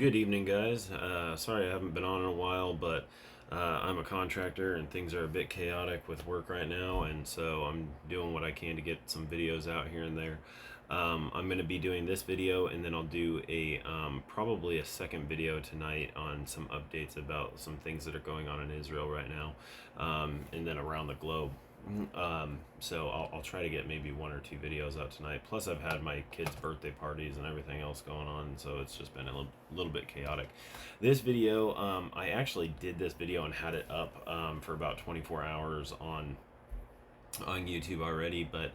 Good evening, guys. Sorry I haven't been on in a while, but I'm a contractor and things are a bit chaotic with work right now, and so I'm doing what I can to get some videos out here and there. I'm going to be doing this video, and then I'll do a probably a second video tonight on some updates about some things that are going on in Israel right now, and then around the globe. So I'll try to get maybe one or two videos out tonight. Plus, I've had my kids' birthday parties and everything else going on, so it's just been a little bit chaotic. This video, I actually did this video and had it up for about 24 hours on YouTube already, but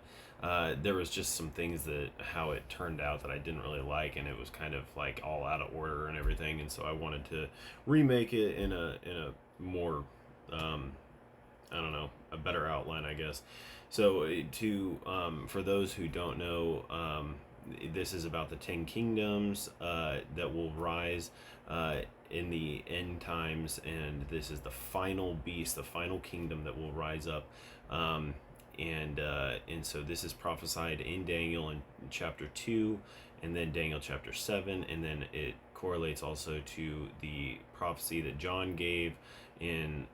there was just some things that how it turned out that I didn't really like, and it was kind of like all out of order and everything, and so I wanted to remake it in a more I don't know, a better outline, I guess. So for those who don't know, this is about the 10 kingdoms that will rise in the end times, and this is the final beast, the final kingdom that will rise up. And so this is prophesied in Daniel in chapter 2, and then Daniel chapter 7, and then it correlates also to the prophecy that John gave in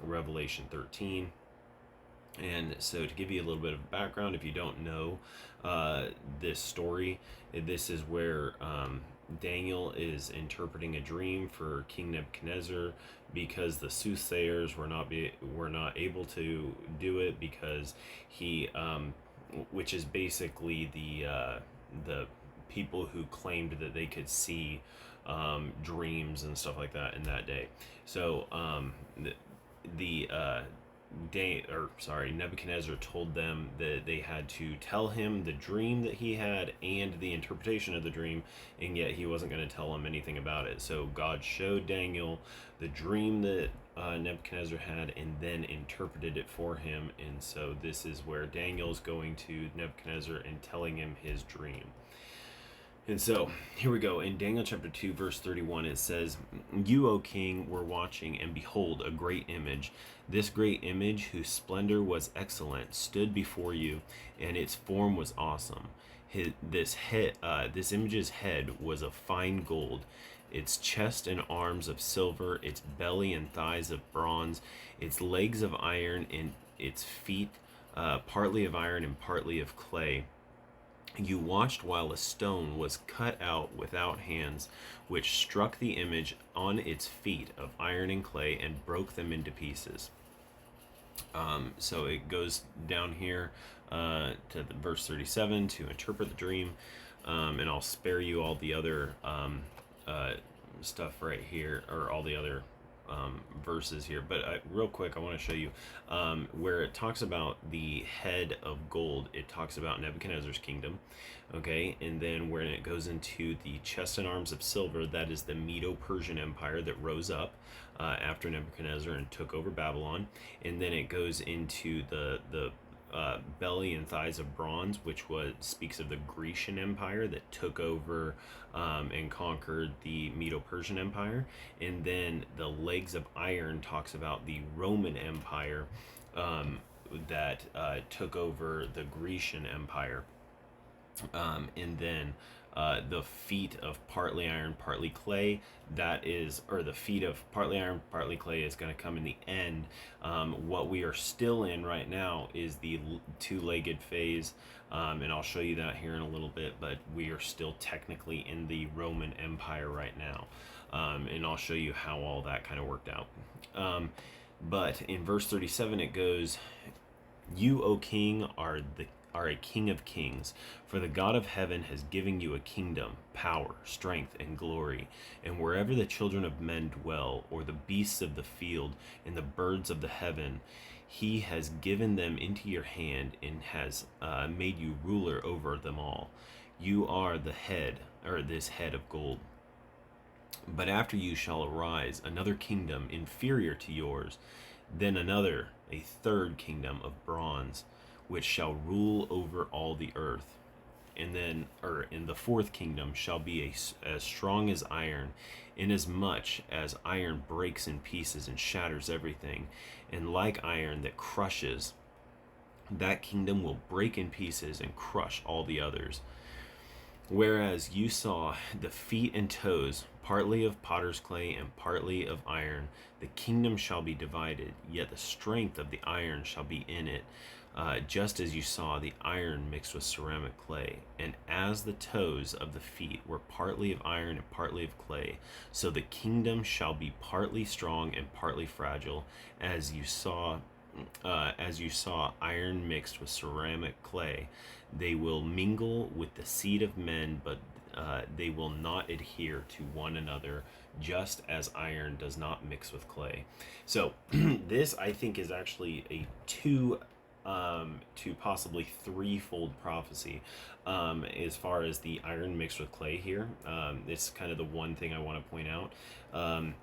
Revelation 13. And so to give you a little bit of background, if you don't know this story, this is where Daniel is interpreting a dream for King Nebuchadnezzar, because the soothsayers were not able to do it, because he which is basically the people who claimed that they could see dreams and stuff like that in that day. So Nebuchadnezzar told them that they had to tell him the dream that he had and the interpretation of the dream, and yet he wasn't going to tell him anything about it. So God showed Daniel the dream that Nebuchadnezzar had, and then interpreted it for him. And so this is where Daniel's going to Nebuchadnezzar and telling him his dream. And so here we go. In Daniel chapter 2, verse 31, it says, "You, O king, were watching, and behold, a great image. This great image, whose splendor was excellent, stood before you, and its form was awesome. This image's head was of fine gold, its chest and arms of silver, its belly and thighs of bronze, its legs of iron, and its feet partly of iron and partly of clay. You watched while a stone was cut out without hands, which struck the image on its feet of iron and clay and broke them into pieces." So it goes down here to the verse 37 to interpret the dream, and I'll spare you all the other stuff right here, or all the other verses here, but real quick I want to show you where it talks about the head of gold. It talks about Nebuchadnezzar's kingdom, okay, and then when it goes into the chest and arms of silver, that is the Medo-Persian Empire that rose up after Nebuchadnezzar and took over Babylon. And then it goes into the belly and thighs of bronze, which speaks of the Grecian Empire that took over and conquered the Medo-Persian Empire. And then the legs of iron talks about the Roman Empire that took over the Grecian Empire. And then the feet of partly iron, partly clay, the feet of partly iron, partly clay is going to come in the end. What we are still in right now is the two-legged phase, and I'll show you that here in a little bit, but we are still technically in the Roman Empire right now, and I'll show you how all that kind of worked out. But in verse 37 it goes, "You, O king, are a king of kings, for the God of heaven has given you a kingdom, power, strength, and glory. And wherever the children of men dwell, or the beasts of the field, and the birds of the heaven, he has given them into your hand, and has made you ruler over them all. You are the head, or this head of gold. But after you shall arise another kingdom inferior to yours, then another, a third kingdom of bronze, which shall rule over all the earth. And then, in the fourth kingdom shall be as strong as iron, inasmuch as iron breaks in pieces and shatters everything, and like iron that crushes, that kingdom will break in pieces and crush all the others. Whereas you saw the feet and toes, partly of potter's clay and partly of iron, the kingdom shall be divided, yet the strength of the iron shall be in it. Just as you saw the iron mixed with ceramic clay, and as the toes of the feet were partly of iron and partly of clay, so the kingdom shall be partly strong and partly fragile, as you saw iron mixed with ceramic clay. They will mingle with the seed of men, but they will not adhere to one another, just as iron does not mix with clay. So this, I think, is actually a two to possibly threefold prophecy as far as the iron mixed with clay here. It's kind of the one thing I want to point out. Um,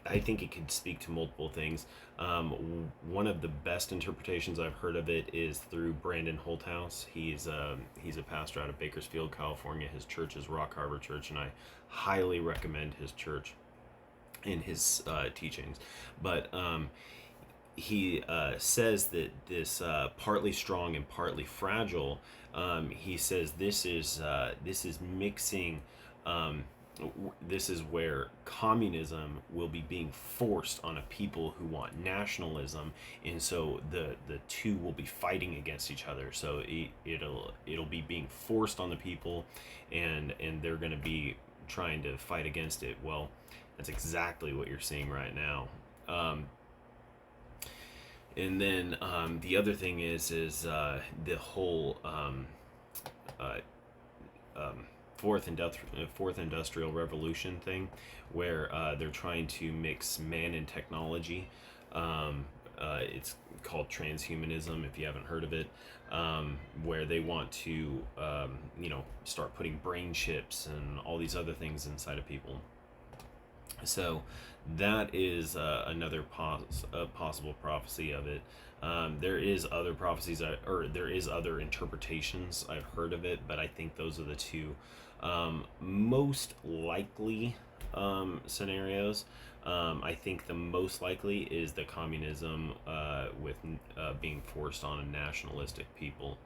I think it could speak to multiple things. One of the best interpretations I've heard of it is through Brandon Holthouse. He's a pastor out of Bakersfield, California. His church is Rock Harbor Church, and I highly recommend his church and his teachings. But he says that this partly strong and partly fragile. He says this is mixing. This is where communism will be being forced on a people who want nationalism, and so the two will be fighting against each other. So it'll be being forced on the people, and they're going to be trying to fight against it. Well, that's exactly what you're seeing right now. And then the other thing is the whole uh, fourth industrial revolution thing, where they're trying to mix man and technology. It's called transhumanism, if you haven't heard of it, where they want to start putting brain chips and all these other things inside of people. So that is another possible prophecy of it. There is other prophecies, or there is other interpretations I've heard of it, but I think those are the two most likely scenarios. I think the most likely is the communism with being forced on a nationalistic people.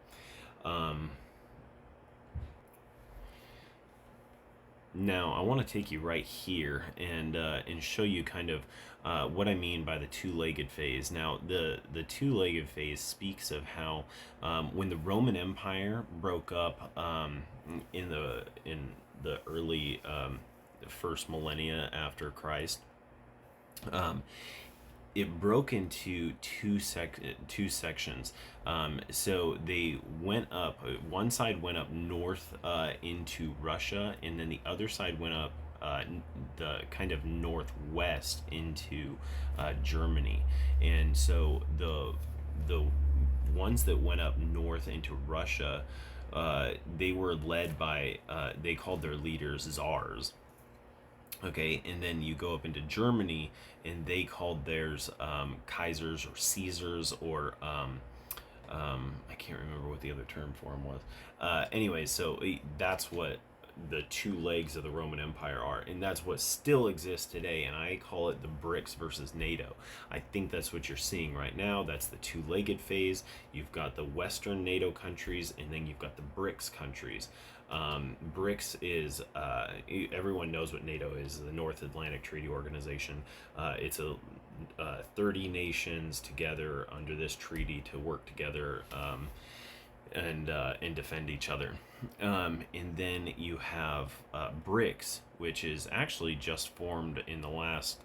Um, Now, I want to take you right here and show you kind of what I mean by the two-legged phase. Now, the two-legged phase speaks of how when the Roman Empire broke up in the early first millennia after Christ, um, it broke into two sections. So they went up. One side went up north into Russia, and then the other side went up the kind of northwest into Germany. And so the ones that went up north into Russia, they were led by they called their leaders czars. Okay, and then you go up into Germany, and they called theirs Kaisers or Caesars, or I can't remember what the other term for them was. Anyways, so that's what the two legs of the Roman Empire are, and that's what still exists today. And I call it the BRICS versus NATO. I think that's what you're seeing right now. That's the two-legged phase. You've got the Western NATO countries, and then you've got the BRICS countries. BRICS is everyone knows what NATO is, the North Atlantic Treaty Organization. It's a 30 nations together under this treaty to work together and defend each other. And then you have BRICS, which is actually just formed in the last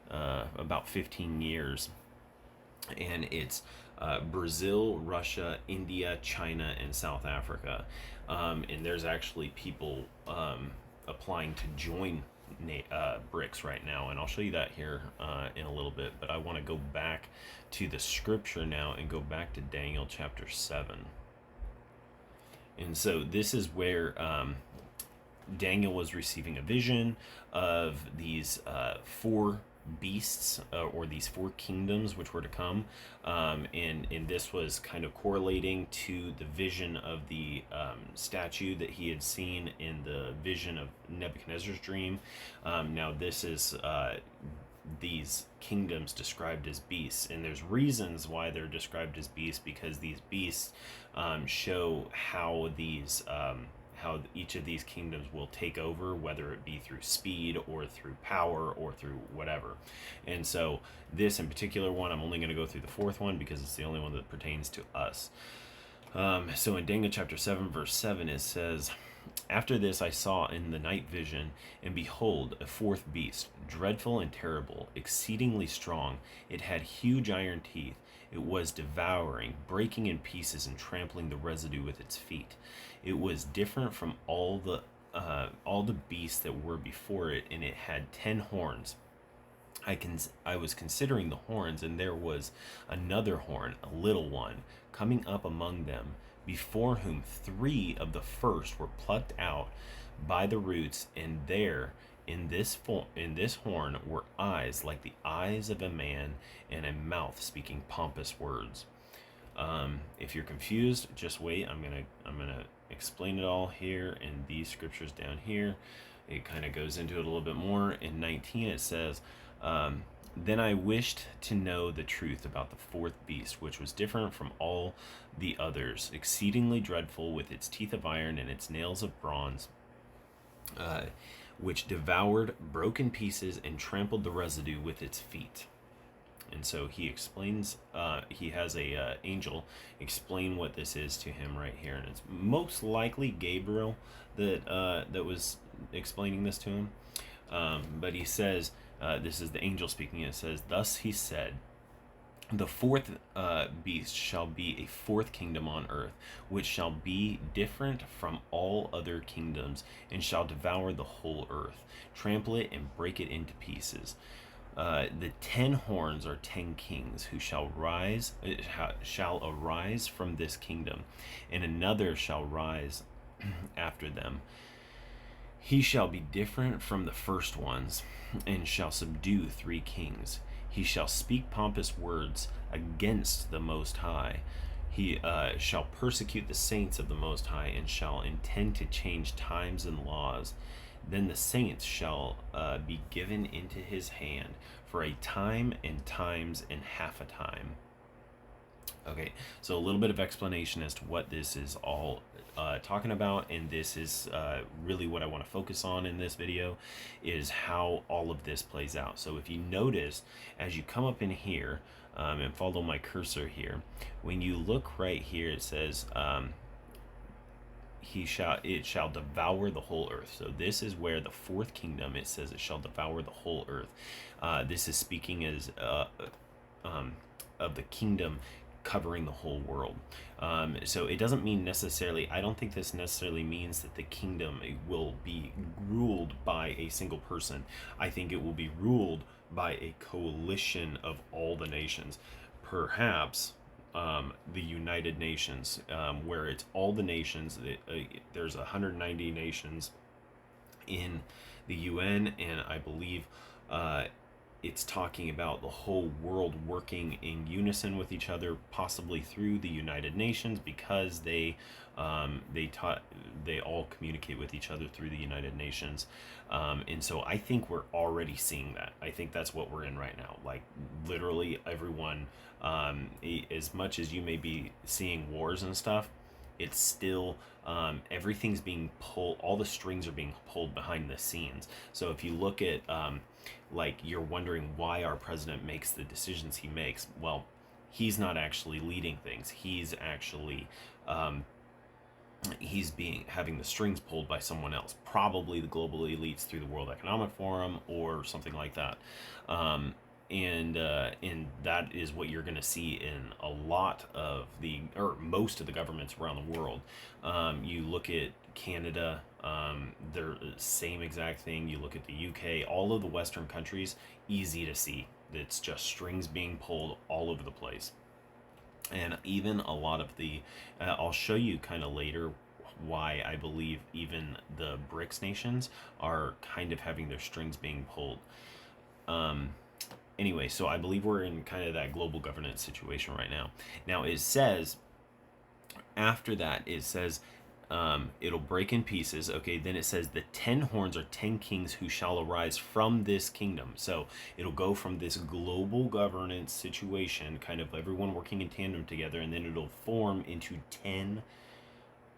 about 15 years, and it's Brazil, Russia, India, China, and South Africa. And there's actually people applying to join BRICS right now, and I'll show you that here in a little bit. But I want to go back to the scripture now and go back to Daniel chapter 7. And so this is where Daniel was receiving a vision of these four beasts, or these four kingdoms which were to come, and this was kind of correlating to the vision of the statue that he had seen in the vision of Nebuchadnezzar's dream. Now this is these kingdoms described as beasts, and there's reasons why they're described as beasts, because these beasts show how each of these kingdoms will take over, whether it be through speed or through power or through whatever. And so this in particular one, I'm only going to go through the fourth one because it's the only one that pertains to us. So in Daniel chapter 7 verse 7 it says, "After this I saw in the night vision, and behold, a fourth beast, dreadful and terrible, exceedingly strong. It had huge iron teeth. It was devouring, breaking in pieces, and trampling the residue with its feet. It was different from all the beasts that were before it, and it had 10 horns. I was considering the horns, and there was another horn, a little one, coming up among them, before whom 3 of the first were plucked out by the roots, and there in this horn were eyes like the eyes of a man, and a mouth speaking pompous words." If you're confused, just wait. I'm gonna explain it all here in these scriptures down here. It kind of goes into it a little bit more. In 19 it says, "Then I wished to know the truth about the fourth beast, which was different from all the others, exceedingly dreadful, with its teeth of iron and its nails of bronze, which devoured, broke in pieces, and trampled the residue with its feet." And so he explains, he has a angel explain what this is to him right here, and it's most likely Gabriel that was explaining this to him. But he says, this is the angel speaking. It says, "Thus he said, the fourth beast shall be a fourth kingdom on earth, which shall be different from all other kingdoms, and shall devour the whole earth, trample it, and break it into pieces. The 10 horns are 10 kings who shall arise from this kingdom, and another shall rise after them. He shall be different from the first ones, and shall subdue 3 kings. He shall speak pompous words against the Most High. He shall persecute the saints of the Most High, and shall intend to change times and laws. Then the saints shall be given into his hand for a time and times and half a time." Okay, so a little bit of explanation as to what this is all talking about, and this is really what I want to focus on in this video, is how all of this plays out. So if you notice, as you come up in here and follow my cursor here, when you look right here, it says, it shall devour the whole earth. So this is where the fourth kingdom, it says it shall devour the whole earth. This is speaking as of the kingdom covering the whole world. So it doesn't mean necessarily, I don't think this necessarily means that the kingdom will be ruled by a single person. I think it will be ruled by a coalition of all the nations. Perhaps the United Nations, where it's all the nations. There's 190 nations in the UN, and I believe it's talking about the whole world working in unison with each other, possibly through the United Nations, because they all communicate with each other through the United Nations. And so I think we're already seeing that. I think that's what we're in right now. Like literally everyone, as much as you may be seeing wars and stuff, it's still everything's being pulled, all the strings are being pulled behind the scenes. So if you look at like, you're wondering why our president makes the decisions he makes, well, he's not actually leading things. He's actually having the strings pulled by someone else, probably the global elites through the World Economic Forum or something like that. And that is what you're going to see in a lot of most of the governments around the world. You look at Canada, they're the same exact thing. You look at the UK, all of the Western countries, easy to see. It's just strings being pulled all over the place. And even a lot of I'll show you kind of later why I believe even the BRICS nations are kind of having their strings being pulled. Anyway, so I believe we're in kind of that global governance situation right now. Now it says, after that, it says, it'll break in pieces. Okay, then it says the 10 horns are 10 kings who shall arise from this kingdom. So it'll go from this global governance situation, kind of everyone working in tandem together, and then it'll form into 10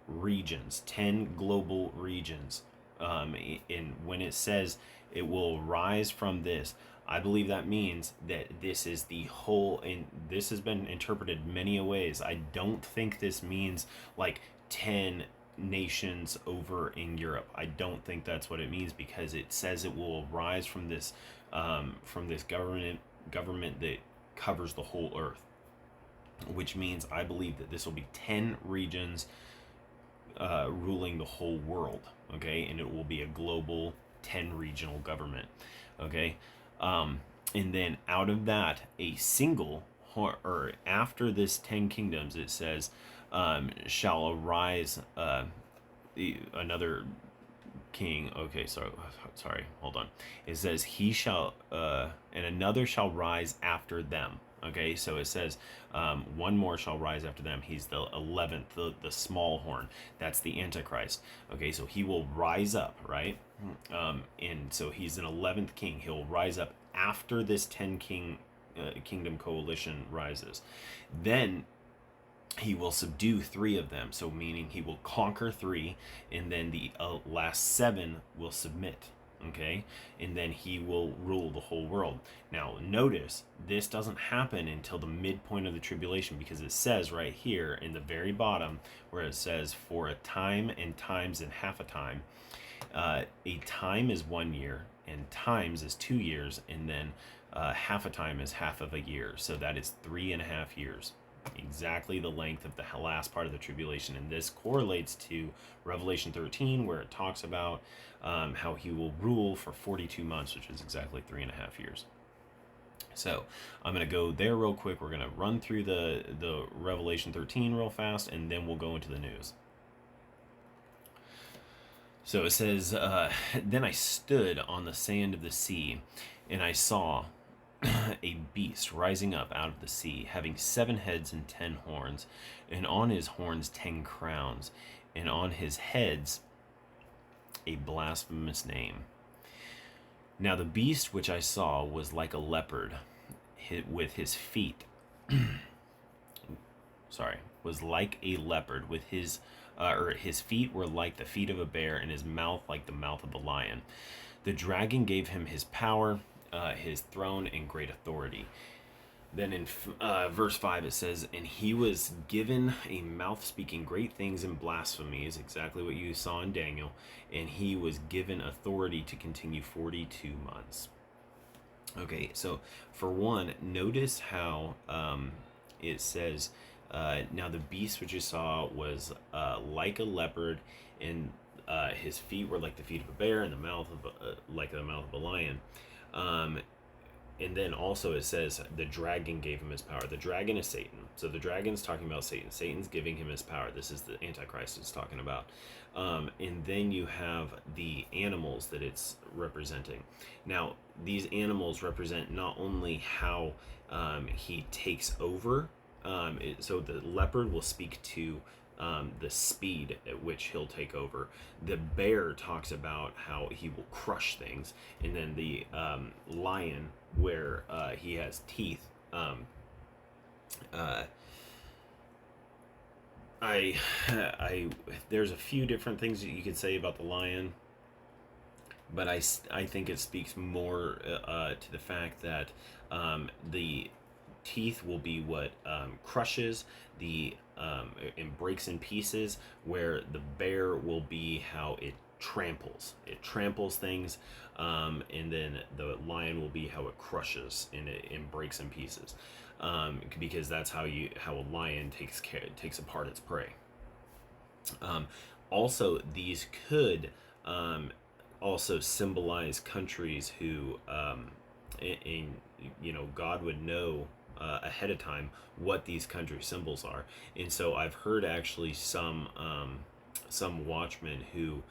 regions, 10 global regions. And when it says it will rise from this, I believe that means that this is the whole, and this has been interpreted many a ways. I don't think this means like 10 nations over in Europe. I don't think that's what it means, because it says it will rise from this government that covers the whole earth, which means I believe that this will be 10 regions ruling the whole world. Okay, and it will be a global 10 regional government. Okay, and then out of that, a single, or after this 10 kingdoms, it says, shall arise another king. Okay, sorry, hold on. It says he shall, and another shall rise after them. Okay, so it says one more shall rise after them. He's the 11th, the small horn. That's the Antichrist. Okay, so he will rise up, right? And so he's an 11th king. He'll rise up after this 10 kingdom coalition rises. Then he will subdue 3 of them. So meaning he will conquer 3, and then the last 7 will submit. Okay, and then he will rule the whole world. Now notice this doesn't happen until the midpoint of the tribulation, because it says right here in the very bottom where it says, for a time and times and half a time. A time is 1 year, and times is 2 years, and then half a time is half of a year. So that is 3.5 years. Exactly the length of the last part of the tribulation. And this correlates to Revelation 13, where it talks about how he will rule for 42 months, which is exactly 3.5 years. So I'm going to go there real quick. We're going to run through the Revelation 13 real fast, and then we'll go into the news. So it says, then I stood on the sand of the sea, and I saw a beast rising up out of the sea, having 7 heads and 10 horns, and on his horns 10 crowns, and on his heads a blasphemous name. Now the beast which I saw was like a leopard, with his feet was like a leopard, with his feet were like the feet of a bear, and his mouth like the mouth of a lion. The dragon gave him his power, his throne, and great authority. Then in verse 5 it says, and he was given a mouth speaking great things and blasphemies, exactly what you saw in Daniel, and he was given authority to continue 42 months. Okay, so for one, notice how it says, now the beast which you saw was like a leopard, and his feet were like the feet of a bear, and the mouth of like the mouth of a lion. And then also it says the dragon gave him his power. The dragon is Satan. So the dragon's talking about Satan. Satan's giving him his power. This is the Antichrist it's talking about. And then you have the animals that it's representing. Now, these animals represent not only how he takes over. So the leopard will speak to the speed at which he'll take over. The bear talks about how he will crush things, and then the lion, where he has teeth. There's a few different things that you could say about the lion, but I think it speaks more to the fact that the teeth will be what crushes the and breaks in pieces, where the bear will be how it tramples things, and then the lion will be how it crushes and breaks in pieces, because that's how a lion takes apart its prey. Also, these could also symbolize countries who God would know ahead of time what these country symbols are. And so I've heard actually some watchmen who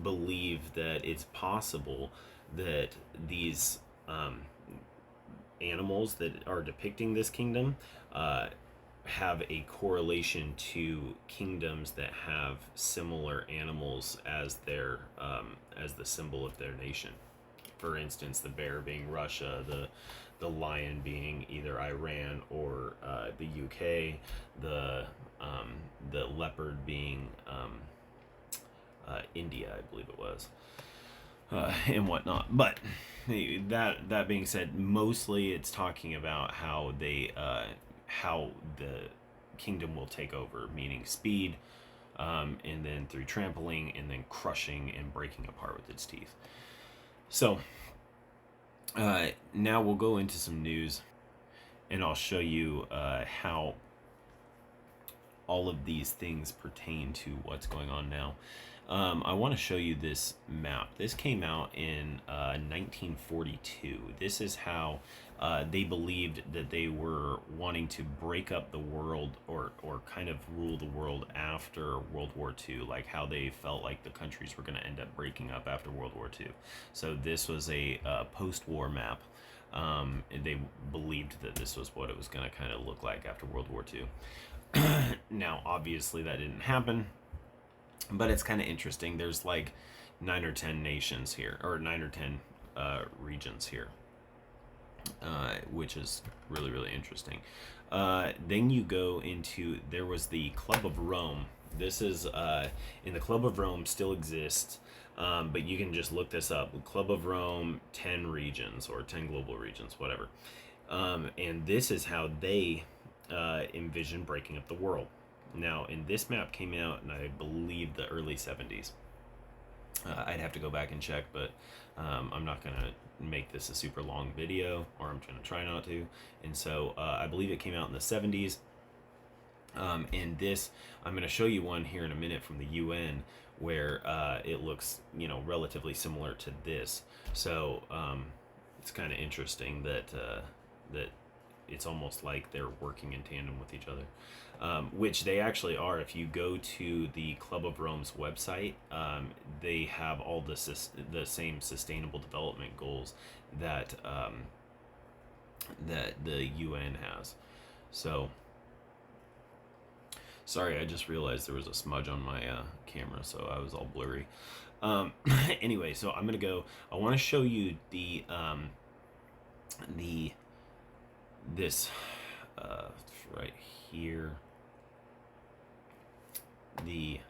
believe that it's possible that these animals that are depicting this kingdom have a correlation to kingdoms that have similar animals as the symbol of their nation. For instance, the bear being Russia, the lion being either Iran or the UK, the leopard being India, I believe it was, and whatnot. But that being said, mostly it's talking about how the kingdom will take over, meaning speed, and then through trampling, and then crushing and breaking apart with its teeth. So now we'll go into some news, and I'll show you how all of these things pertain to what's going on now. I want to show you this map. This came out in 1942. This is how they believed that they were wanting to break up the world, or kind of rule the world after World War II, like how they felt like the countries were going to end up breaking up after World War II. So this was a post-war map. They believed that this was what it was going to kind of look like after World War II. Now, obviously, that didn't happen, but it's kind of interesting. There's like 9 or 10 nations here, or 9 or 10 regions here, which is really, really interesting. Then you go into, there was the Club of Rome. This is, in the Club of Rome still exists, but you can just look this up. Club of Rome, 10 regions, or 10 global regions, whatever. And this is how they envision breaking up the world. Now, and this map came out in, I believe, the early 70s. I'd have to go back and check, but I'm not going to make this a super long video, or I'm going to try not to. And so I believe it came out in the 70s. And this, I'm going to show you one here in a minute from the UN where it looks, relatively similar to this. So it's kind of interesting that that it's almost like they're working in tandem with each other, which they actually are. If you go to the Club of Rome's website, they have all the same sustainable development goals that that the UN has. So, sorry, I just realized there was a smudge on my camera, so I was all blurry. Anyway, so I'm gonna go. I want to show you this right here, the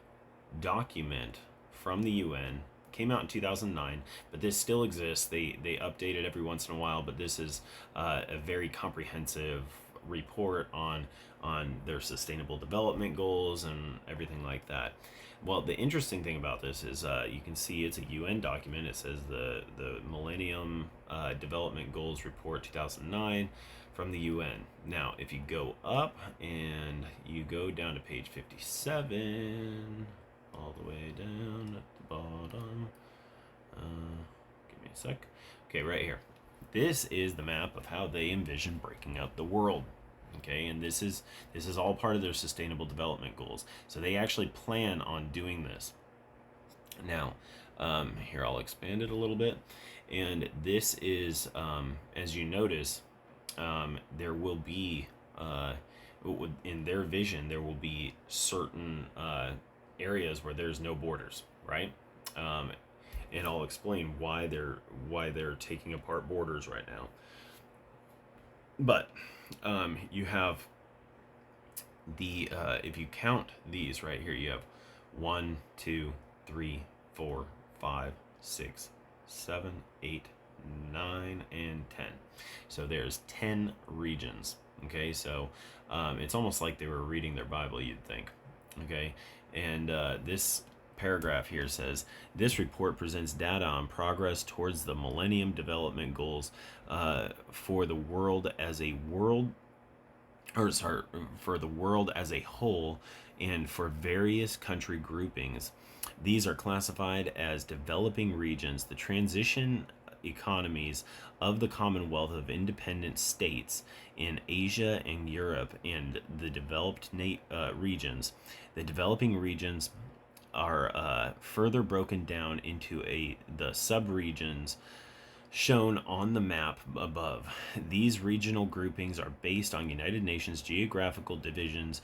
document from the UN. Came out in 2009, but this still exists. They update it every once in a while, but this is a very comprehensive report on their sustainable development goals and everything like that. Well, the interesting thing about this is you can see it's a UN document. It says the Millennium Development Goals Report 2009 from the UN. Now, if you go up and you go down to page 57, all the way down at the bottom, give me a sec. Okay, right here. This is the map of how they envision breaking up the world. Okay, and this is all part of their sustainable development goals. So they actually plan on doing this. Now, here I'll expand it a little bit, and this is, as you notice, there will be, in their vision, there will be certain areas where there's no borders, right? And I'll explain why they're taking apart borders right now. But you have the if you count these right here, you have 1, 2, 3, 4, 5, 6, 7, 8, 9, and 10. So there's 10 regions. Okay, so it's almost like they were reading their Bible, you'd think. Okay, and this paragraph here says, this report presents data on progress towards the Millennium Development Goals for the world as a whole and for various country groupings. These are classified as developing regions, the transition economies of the Commonwealth of Independent States in Asia and Europe, and the developed regions. The developing regions are further broken down into the sub-regions shown on the map above. These regional groupings are based on United Nations geographical divisions,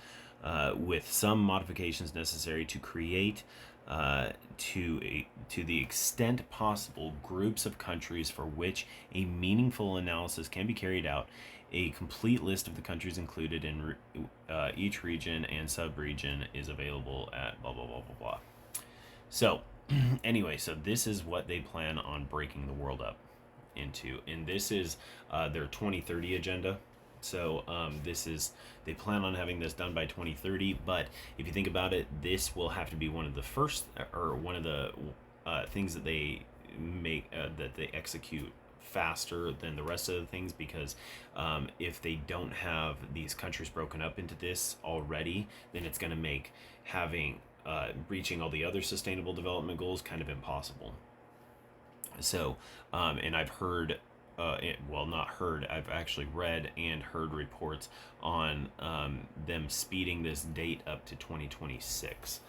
with some modifications necessary to create, to the extent possible, groups of countries for which a meaningful analysis can be carried out. A complete list of the countries included in each region and subregion is available at blah blah blah blah blah. So, anyway, so this is what they plan on breaking the world up into, and this is their 2030 agenda. So this is, they plan on having this done by 2030. But if you think about it, this will have to be one of the first, or one of the things that they make, that they execute faster than the rest of the things, because if they don't have these countries broken up into this already, then it's going to make having reaching all the other sustainable development goals kind of impossible. So, and I've heard, well, not heard, I've actually read and heard reports on them speeding this date up to 2026.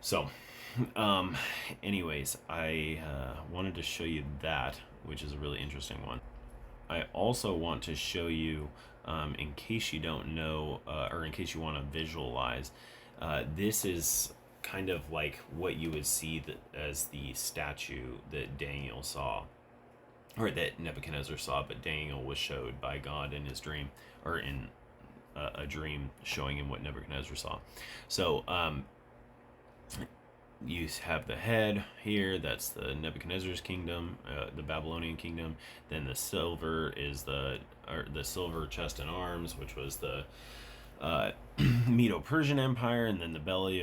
So, anyways, I wanted to show you that, which is a really interesting one. I also want to show you, in case you don't know, or in case you want to visualize, this is kind of like what you would see as the statue that Daniel saw, or that Nebuchadnezzar saw, but Daniel was showed by God in his dream, or in a dream showing him what Nebuchadnezzar saw. So you have the head here, that's the Nebuchadnezzar's kingdom, the Babylonian kingdom. Then the silver is the silver chest and arms, which was the Medo-Persian Empire, and then the belly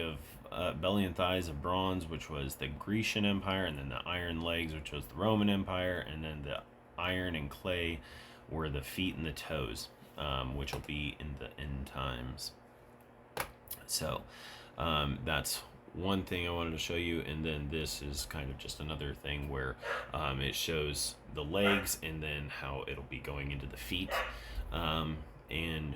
and thighs of bronze, which was the Grecian Empire, and then the iron legs, which was the Roman Empire, and then the iron and clay were the feet and the toes, which will be in the end times. So that's one thing I wanted to show you, and then this is kind of just another thing where it shows the legs and then how it'll be going into the feet, and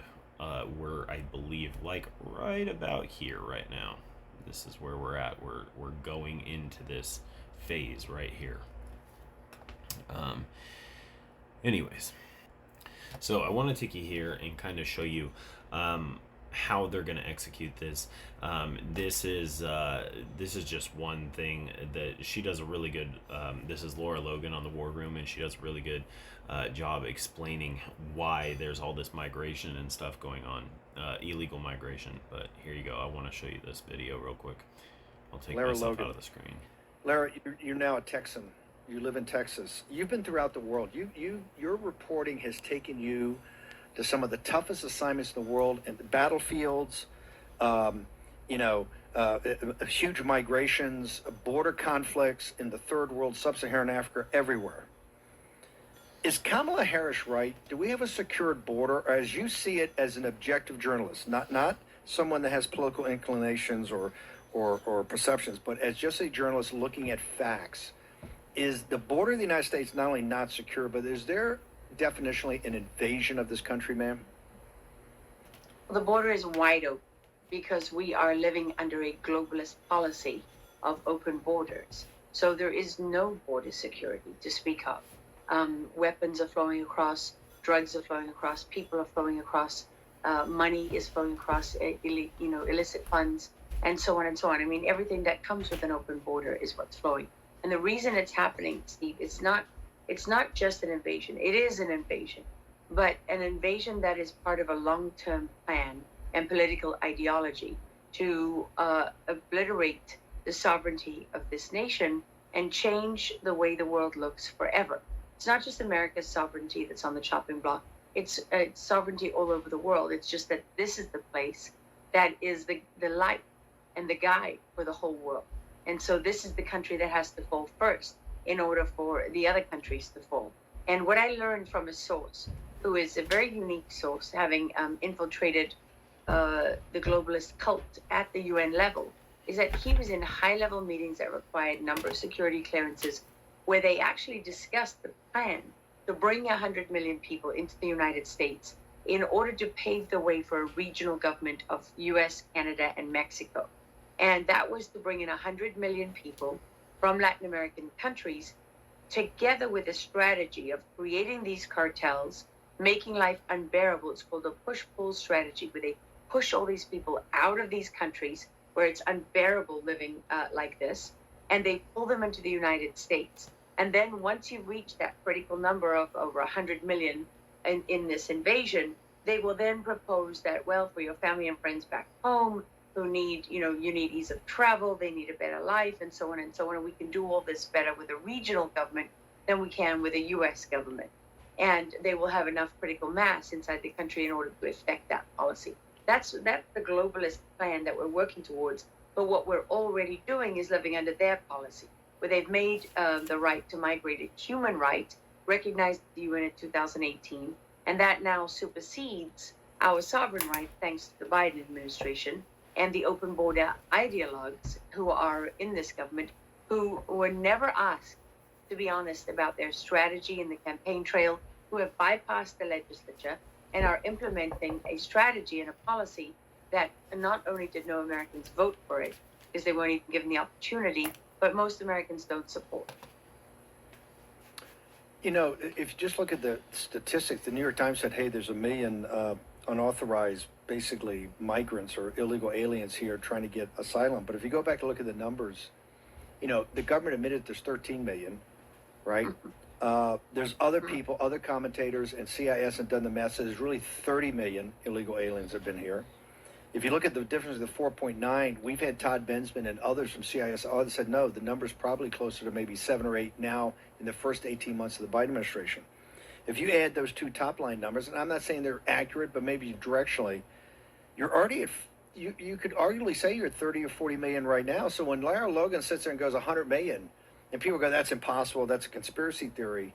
we're, I believe, like right about here right now. This is where we're at. We're going into this phase right here. Anyways, so I want to take you here and kind of show you how they're going to execute this. This is just one thing that she does a really good. This is Laura Logan on the War Room, and she does a really good job explaining why there's all this migration and stuff going on, illegal migration. But here you go. I want to show you this video real quick. I'll take Lara myself Logan. out of the screen. Lara, you're now a Texan. You live in Texas. You've been throughout the world. Your reporting has taken you to some of the toughest assignments in the world, and the battlefields, huge migrations, border conflicts in the third world, sub-Saharan Africa, everywhere. Is Kamala Harris right? Do we have a secured border, or as you see it as an objective journalist, not someone that has political inclinations or perceptions, but as just a journalist looking at facts? Is the border of the United States not only not secure, but is there definitionally an invasion of this country, ma'am? Well, the border is wide open because we are living under a globalist policy of open borders. So there is no border security to speak of. Weapons are flowing across, drugs are flowing across, people are flowing across, money is flowing across, illicit funds, and so on and so on. I mean, everything that comes with an open border is what's flowing. And the reason it's happening, Steve, it's not just an invasion. It is an invasion, but an invasion that is part of a long-term plan and political ideology to obliterate the sovereignty of this nation and change the way the world looks forever. It's not just America's sovereignty that's on the chopping block. It's sovereignty all over the world. It's just that this is the place that is the light and the guide for the whole world. And so this is the country that has to fall first in order for the other countries to fall. And what I learned from a source who is a very unique source, having infiltrated the globalist cult at the UN level, is that he was in high-level meetings that required a number of security clearances, where they actually discussed the plan to bring 100 million people into the United States in order to pave the way for a regional government of US, Canada, and Mexico. And that was to bring in 100 million people from Latin American countries together with a strategy of creating these cartels, making life unbearable. It's called a push-pull strategy, where they push all these people out of these countries where it's unbearable living like this, and they pull them into the United States. And then once you reach that critical number of over 100 million in this invasion, they will then propose that, well, for your family and friends back home who need, you need ease of travel, they need a better life, and so on and so on. And we can do all this better with a regional government than we can with a US government. And they will have enough critical mass inside the country in order to effect that policy. That's the globalist plan that we're working towards. But what we're already doing is living under their policy, where they've made the right to migrate a human right, recognized the UN in 2018, and that now supersedes our sovereign right, thanks to the Biden administration and the open border ideologues who are in this government, who were never asked to be honest about their strategy in the campaign trail, who have bypassed the legislature and are implementing a strategy and a policy that not only did no Americans vote for it, because they weren't even given the opportunity, but most Americans don't support. If you just look at the statistics, the New York Times said, hey, there's 1 million unauthorized, basically migrants or illegal aliens here trying to get asylum. But if you go back and look at the numbers, the government admitted there's 13 million, right? There's other people, other commentators, and CIS have done the math. So there's really 30 million illegal aliens have been here. If you look at the difference of the 4.9, we've had Todd Bensman and others from CIS all said, no, the number's probably closer to maybe 7 or 8 now in the first 18 months of the Biden administration. If you add those two top line numbers, and I'm not saying they're accurate, but maybe directionally, you're already at, you could arguably say you're at 30 or 40 million right now. So when Lara Logan sits there and goes 100 million, and people go, that's impossible, that's a conspiracy theory,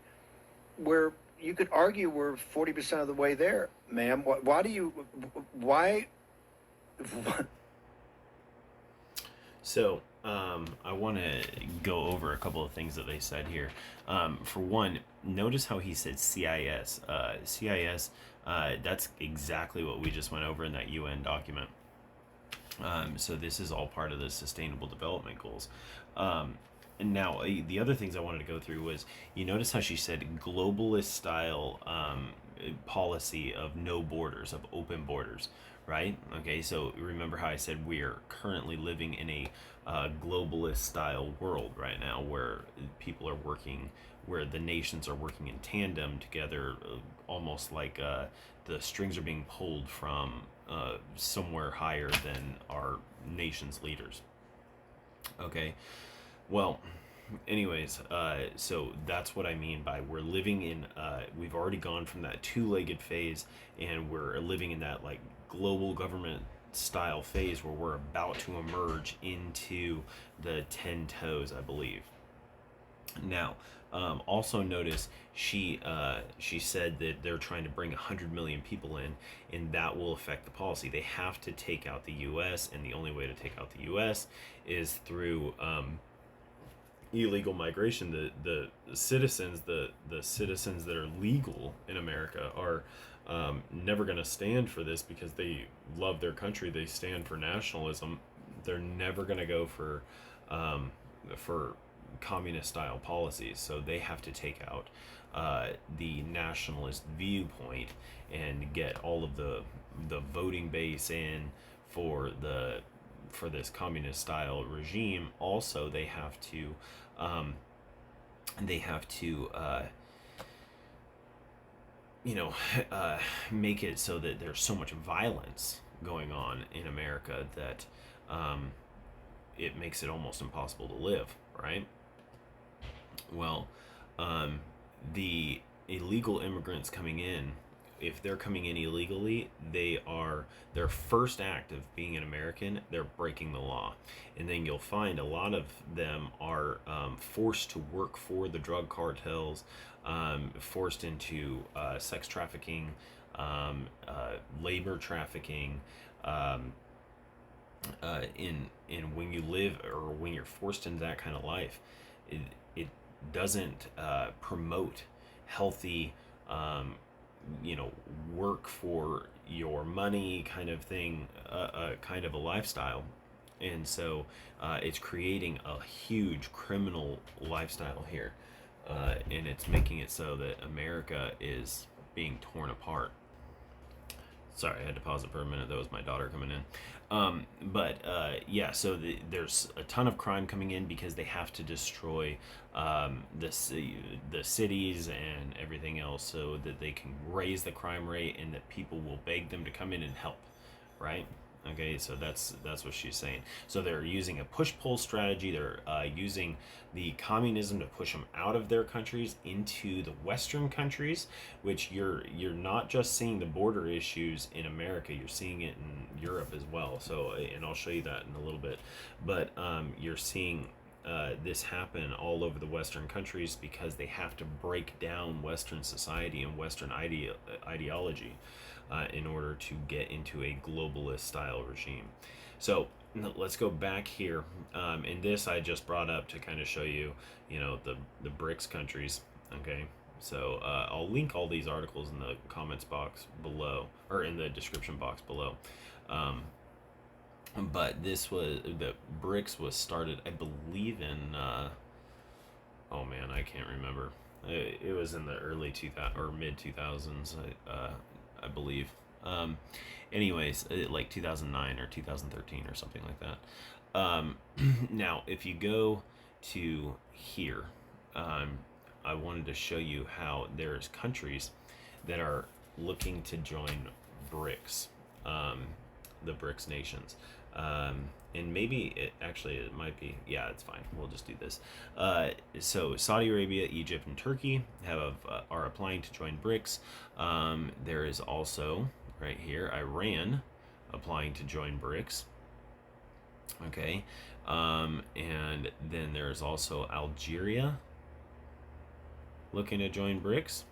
where you could argue we're 40% of the way there, ma'am. Why? So, I want to go over a couple of things that they said here. For one, notice how he said CIS. CIS, that's exactly what we just went over in that UN document. So this is all part of the Sustainable Development Goals. And now, the other things I wanted to go through was, you notice how she said globalist style policy of no borders, of open borders, right? Okay, so remember how I said we are currently living in a globalist style world right now, where people are working, where the nations are working in tandem together, almost like the strings are being pulled from somewhere higher than our nation's leaders. Okay, well, anyways, so that's what I mean by we're living in, we've already gone from that two-legged phase, and we're living in that like global government style phase where we're about to emerge into the 10 toes, I believe. Now, also notice she said that they're trying to bring 100 million people in, and that will affect the policy. They have to take out the U.S., and the only way to take out the U.S. is through illegal migration. The citizens that are legal in America are never going to stand for this because they love their country. They stand for nationalism. They're never going to go for communist style policies. So they have to take out the nationalist viewpoint and get all of the voting base in for this communist style regime. Also, they have to make it so that there's so much violence going on in America that it makes it almost impossible to live, right? Well, the illegal immigrants coming in, if they're coming in illegally, their first act of being an American, they're breaking the law. And then you'll find a lot of them are forced to work for the drug cartels, forced into sex trafficking, labor trafficking, in when you live or when you're forced into that kind of life, it doesn't promote healthy work for your money kind of thing, kind of a lifestyle. And so it's creating a huge criminal lifestyle here. and it's making it so that America is being torn apart. Sorry, I had to pause it for a minute. That was my daughter coming in. Yeah, so there's a ton of crime coming in because they have to destroy the cities and everything else so that they can raise the crime rate and that people will beg them to come in and help, right? Okay, so that's what she's saying. So they're using a push-pull strategy. They're using the communism to push them out of their countries into the Western countries, which you're not just seeing the border issues in America. You're seeing it in Europe as well. So, and I'll show you that in a little bit. But you're seeing this happen all over the Western countries because they have to break down Western society and Western ideology in order to get into a globalist style regime. So let's go back here. And this I just brought up to kind of show you, the BRICS countries. Okay. So I'll link all these articles in the comments box below, or in the description box below. But the BRICS was started, I believe, in oh man, I can't remember. It was in the early 2000 or mid 2000s, I believe. Anyways, like 2009 or 2013 or something like that. Now, if you go to here, I wanted to show you how there's countries that are looking to join BRICS, the BRICS nations. And maybe it might be, yeah, it's fine. We'll just do this. So Saudi Arabia, Egypt, and Turkey are applying to join BRICS. There is also right here Iran applying to join BRICS. Okay, and then there's also Algeria looking to join BRICS,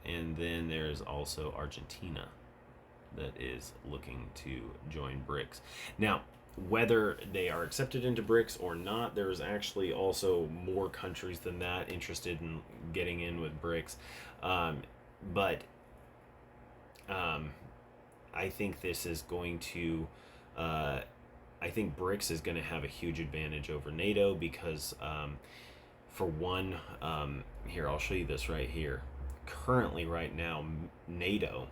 and then there's also Argentina that is looking to join BRICS. Now, whether they are accepted into BRICS or not, there's actually also more countries than that interested in getting in with BRICS. But I think this is going to, I think BRICS is going to have a huge advantage over NATO because, for one, here, I'll show you this right here. Currently, right now, NATO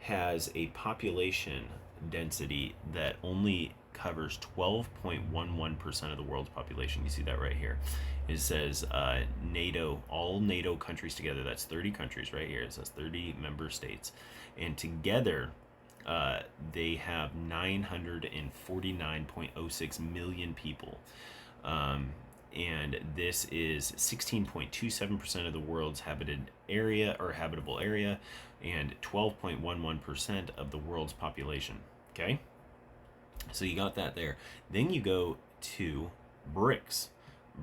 has a population density that only covers 12.11% of the world's population. You see that right here. It says NATO, all NATO countries together, that's 30 countries right here. It says 30 member states. And together, they have 949.06 million people. And this is 16.27% of the world's habitable area, and 12.11% of the world's population. Okay? So you got that there. Then you go to BRICS.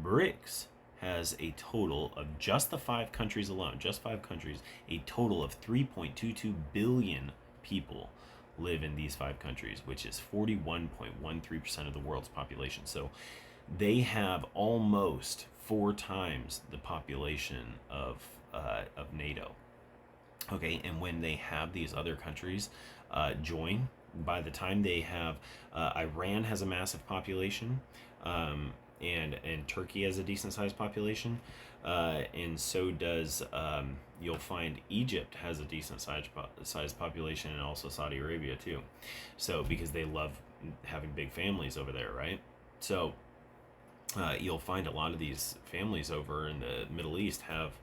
BRICS has a total of just the 5 countries alone, just 5 countries, a total of 3.22 billion people live in these 5 countries, which is 41.13% of the world's population. So they have almost 4 times the population of NATO. Okay, and when they have these other countries join, by the time they have, Iran has a massive population, and Turkey has a decent sized population, and so does, you'll find Egypt has a decent sized population, and also Saudi Arabia too. So because they love having big families over there, right? So you'll find a lot of these families over in the Middle East have,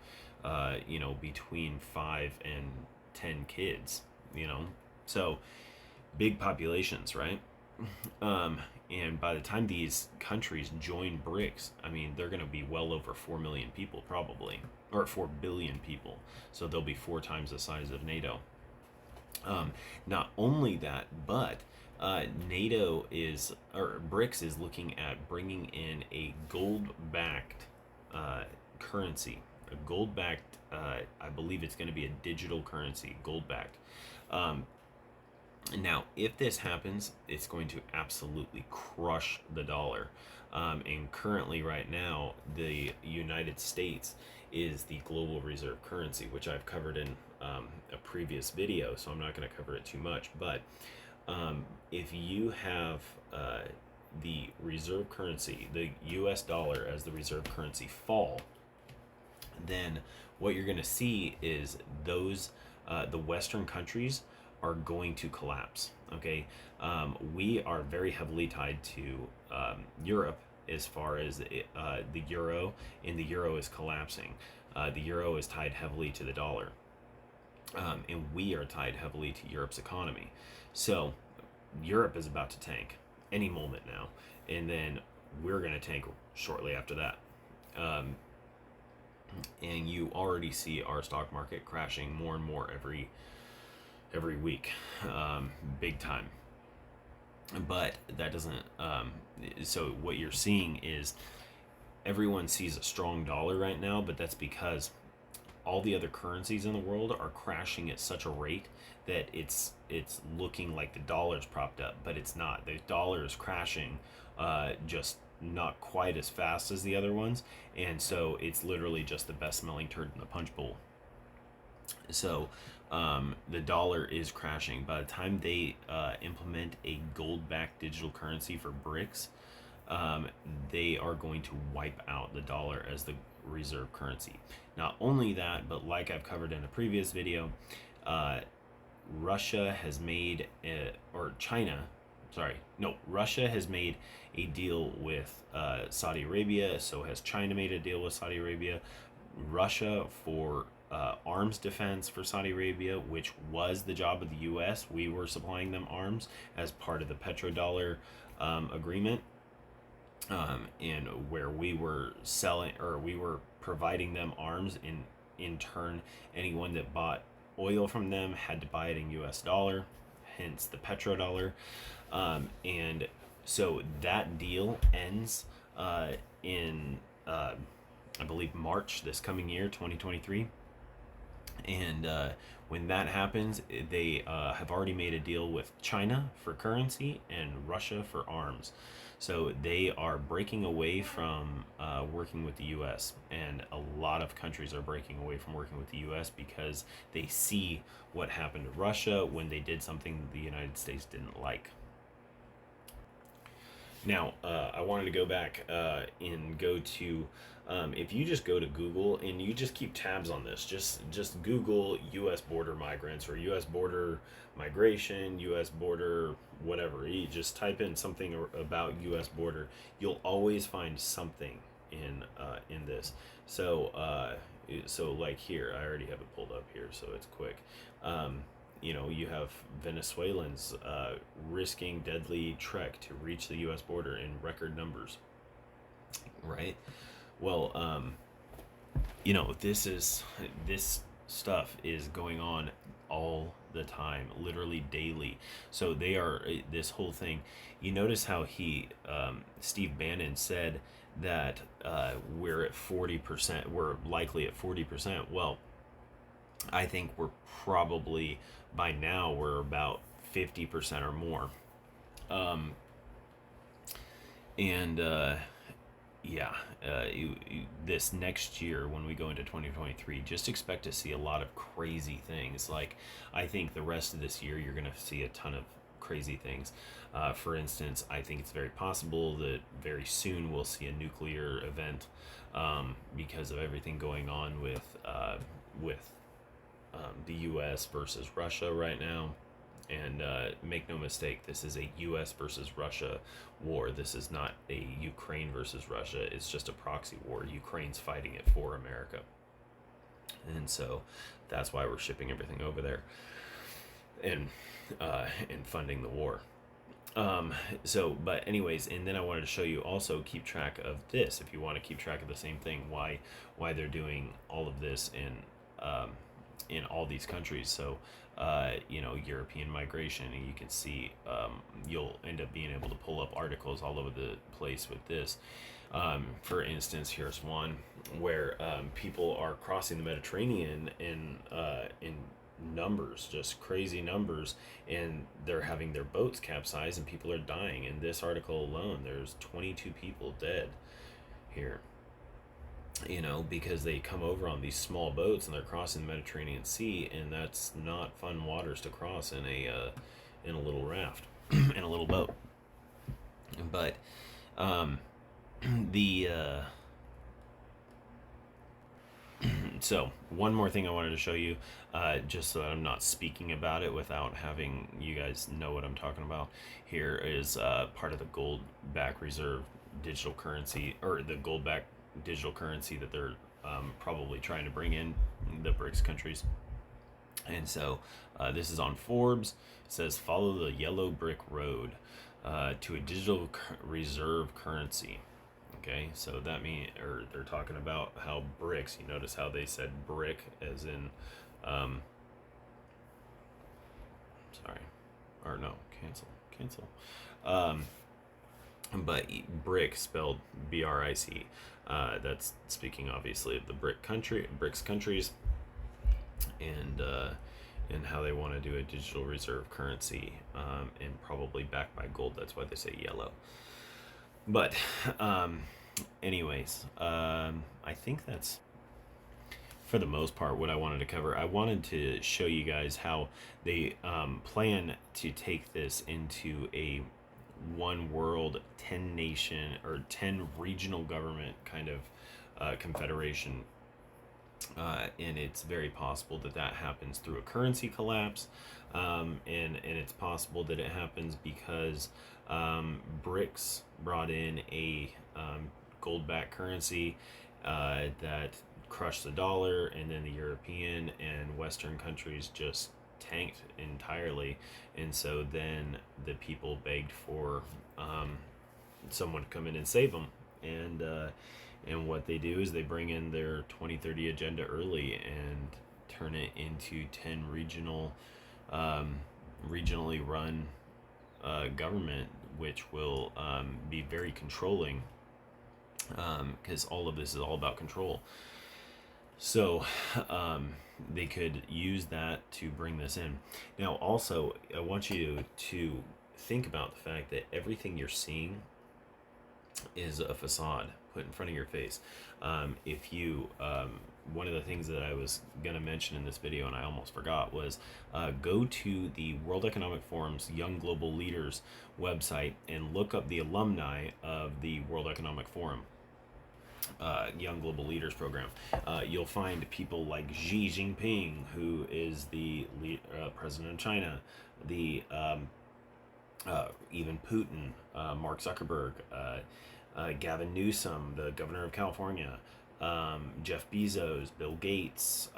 between 5 and 10 kids, so big populations, right? And by the time these countries join BRICS, I mean, they're going to be well over 4 million people probably, or 4 billion people. So they'll be 4 times the size of NATO. Not only that, but BRICS is looking at bringing in a gold-backed currency. A gold-backed, I believe it's going to be a digital currency, gold-backed. Now, if this happens, it's going to absolutely crush the dollar. And currently, right now, the United States is the global reserve currency, which I've covered in a previous video, so I'm not going to cover it too much. But if you have the reserve currency, the US dollar as the reserve currency fall, then what you're going to see is those the Western countries are going to collapse. Okay, we are very heavily tied to Europe as far as the euro, and the euro is collapsing. The euro is tied heavily to the dollar, and we are tied heavily to Europe's economy. So Europe is about to tank any moment now, and then we're going to tank shortly after that. And you already see our stock market crashing more and more every week, big time. But that doesn't. So what you're seeing is everyone sees a strong dollar right now, but that's because all the other currencies in the world are crashing at such a rate that it's looking like the dollar's propped up, but it's not. The dollar is crashing, just not quite as fast as the other ones, and so it's literally just the best smelling turd in the punch bowl. So the dollar is crashing. By the time they implement a gold-backed digital currency for BRICS, they are going to wipe out the dollar as the reserve currency. Not only that, but like I've covered in a previous video, Russia has made, Russia has made a deal with Saudi Arabia. So has China made a deal with Saudi Arabia. Russia for arms defense for Saudi Arabia, which was the job of the U.S. We were supplying them arms as part of the petrodollar agreement, and where we were selling, or we were providing them arms. In turn, anyone that bought oil from them had to buy it in U.S. dollar, hence the petrodollar. And so that deal ends in I believe March this coming year, 2023. And when that happens, they have already made a deal with China for currency and Russia for arms. So they are breaking away from working with the U.S. And a lot of countries are breaking away from working with the U.S. because they see what happened to Russia when they did something the United States didn't like. Now, I wanted to go back and go to, if you just go to Google and you just keep tabs on this, just Google U.S. border migrants or U.S. border migration, U.S. border whatever. You just type in something about U.S. border. You'll always find something in this. So like here, I already have it pulled up here, so it's quick. You have Venezuelans risking deadly trek to reach the U.S. border in record numbers, right? Well, this stuff is going on all the time, literally daily. So they are this whole thing. You notice how Steve Bannon said that we're at 40%. We're likely at 40%. Well, I think we're probably by now we're about 50% or more. This next year when we go into 2023, just expect to see a lot of crazy things. Like, I think the rest of this year you're going to see a ton of crazy things. For instance, I think it's very possible that very soon we'll see a nuclear event because of everything going on with the U.S. versus Russia right now. And make no mistake, this is a U.S. versus Russia war. This is not a Ukraine versus Russia. It's just a proxy war. Ukraine's fighting it for America. And so that's why we're shipping everything over there and funding the war. But anyways, and then I wanted to show you also, keep track of this if you want to keep track of the same thing, why they're doing all of this in all these countries. So European migration, and you can see you'll end up being able to pull up articles all over the place with this. For instance, here's one where people are crossing the Mediterranean in numbers, just crazy numbers, and they're having their boats capsize and people are dying. In this article alone, there's 22 people dead here, because they come over on these small boats and they're crossing the Mediterranean Sea, and that's not fun waters to cross in a little raft, in a little boat. But So one more thing I wanted to show you, just so that I'm not speaking about it without having you guys know what I'm talking about. Here is part of the gold back reserve digital currency, or the gold back digital currency that they're probably trying to bring in the BRICS countries. And so this is on Forbes. It says follow the yellow brick road to a digital reserve currency. Okay, so that means, or they're talking about how BRICS. You notice how they said brick as in, sorry, or no, cancel. Um, but BRIC spelled BRIC. That's speaking obviously of the BRICS countries, and how they want to do a digital reserve currency, and probably backed by gold. That's why they say yellow. But anyways, I think that's for the most part what I wanted to cover. I wanted to show you guys how they plan to take this into a one world, 10 nation or 10 regional government kind of confederation. And it's very possible that that happens through a currency collapse, and it's possible that it happens because BRICS brought in a gold-backed currency that crushed the dollar, and then the European and Western countries just tanked entirely, and so then the people begged for someone to come in and save them, and what they do is they bring in their 2030 agenda early and turn it into 10 regionally run government, which will be very controlling, because all of this is all about control. So they could use that to bring this in. Now, also, I want you to think about the fact that everything you're seeing is a facade put in front of your face. If you, one of the things that I was going to mention in this video and I almost forgot was go to the World Economic Forum's Young Global Leaders website and look up the alumni of the World Economic Forum Young Global Leaders program. You'll find people like Xi Jinping, who is the president of China, the even Putin, Mark Zuckerberg, Gavin Newsom, the governor of California, Jeff Bezos, Bill Gates,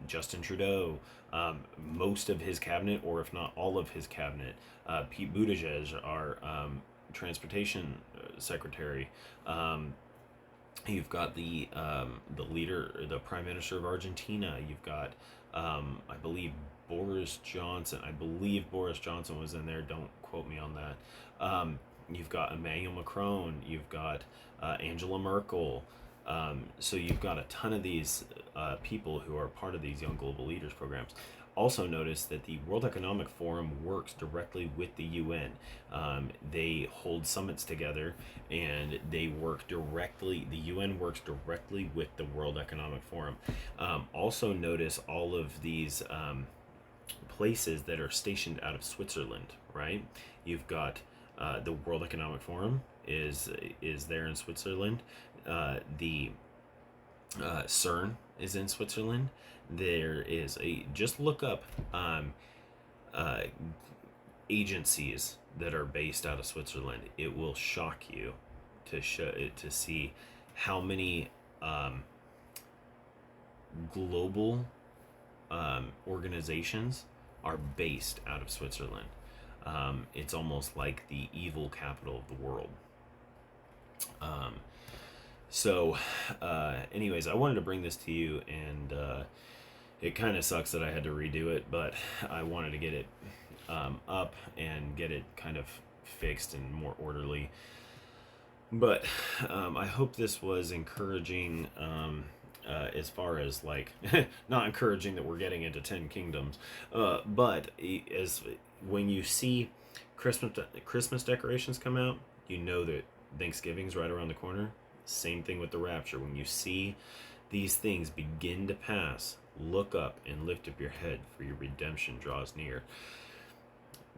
Justin Trudeau, most of his cabinet, or if not all of his cabinet, Pete Buttigieg, our transportation secretary. You've got the leader, the prime minister of Argentina. You've got, I believe Boris Johnson. I believe Boris Johnson was in there. Don't quote me on that. You've got Emmanuel Macron. You've got Angela Merkel. So you've got a ton of these people who are part of these Young Global Leaders programs. Also notice that the World Economic Forum works directly with the UN. They hold summits together, and they work directly, the UN works directly with the World Economic Forum. Also notice all of these places that are stationed out of Switzerland, right? You've got the World Economic Forum is there in Switzerland. The CERN is in Switzerland. There is just look up agencies that are based out of Switzerland. It will shock you to see how many global organizations are based out of Switzerland. It's almost like the evil capital of the world. Anyways, I wanted to bring this to you, and it kind of sucks that I had to redo it, but I wanted to get it up and get it kind of fixed and more orderly. But I hope this was encouraging, as far as like not encouraging that we're getting into 10 kingdoms, but as when you see Christmas decorations come out, you know that Thanksgiving's right around the corner. Same thing with the rapture. When you see these things begin to pass, look up and lift up your head, for your redemption draws near.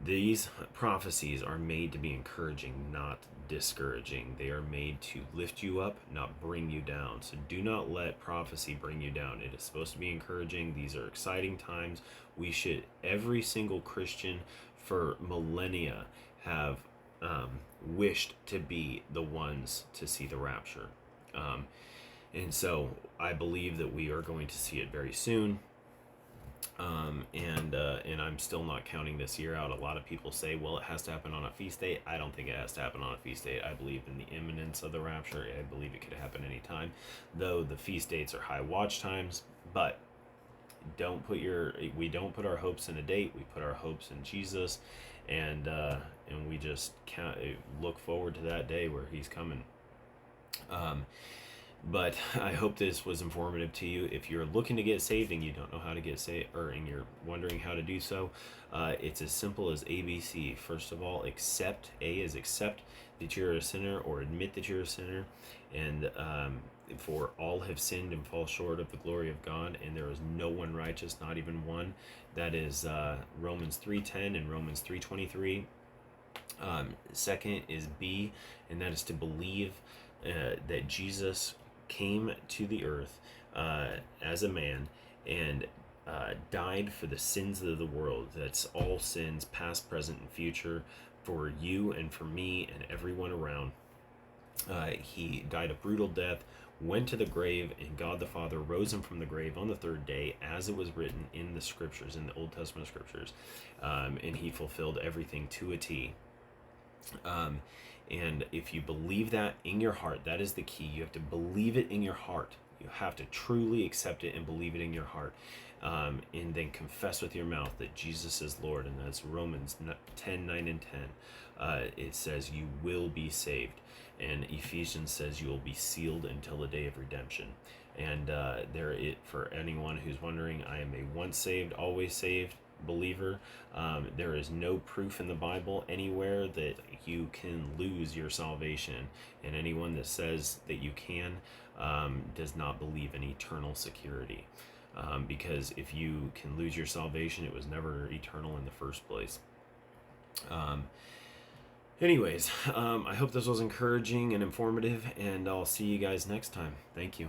These prophecies are made to be encouraging, not discouraging. They are made to lift you up, not bring you down. So do not let prophecy bring you down. It is supposed to be encouraging. These are exciting times. We should, every single Christian for millennia, have wished to be the ones to see the rapture. Um, and so I believe that we are going to see it very soon. And I'm still not counting this year out. A lot of people say, well, it has to happen on a feast day. I don't think it has to happen on a feast day. I believe in the imminence of the rapture. I believe it could happen anytime, though the feast dates are high watch times. But we don't put our hopes in a date. We put our hopes in Jesus, and we just can't look forward to that day where He's coming. But I hope this was informative to you. If you're looking to get saved and you don't know how to get saved, and you're wondering how to do so, it's as simple as ABC. First of all, accept. A is accept that you're a sinner, or admit that you're a sinner. And for all have sinned and fall short of the glory of God, and there is no one righteous, not even one. That is Romans 3:10 and Romans 3:23. Second is B, and that is to believe that Jesus came to the earth as a man and died for the sins of the world. That's all sins, past, present, and future, for you and for me and everyone around. He died a brutal death, went to the grave, and God the Father rose him from the grave on the third day, as it was written in the scriptures, in the Old Testament scriptures. And he fulfilled everything to a T. And if you believe that in your heart, that is the key. You have to believe it in your heart. You have to truly accept it and believe it in your heart. And then confess with your mouth that Jesus is Lord. And that's Romans 10:9 and 10. It says you will be saved. And Ephesians says you will be sealed until the day of redemption. And for anyone who's wondering, I am a once saved, always saved believer. There is no proof in the Bible anywhere that you can lose your salvation, and anyone that says that you can does not believe in eternal security, because if you can lose your salvation, it was never eternal in the first place. Anyways, I hope this was encouraging and informative, and I'll see you guys next time. Thank you.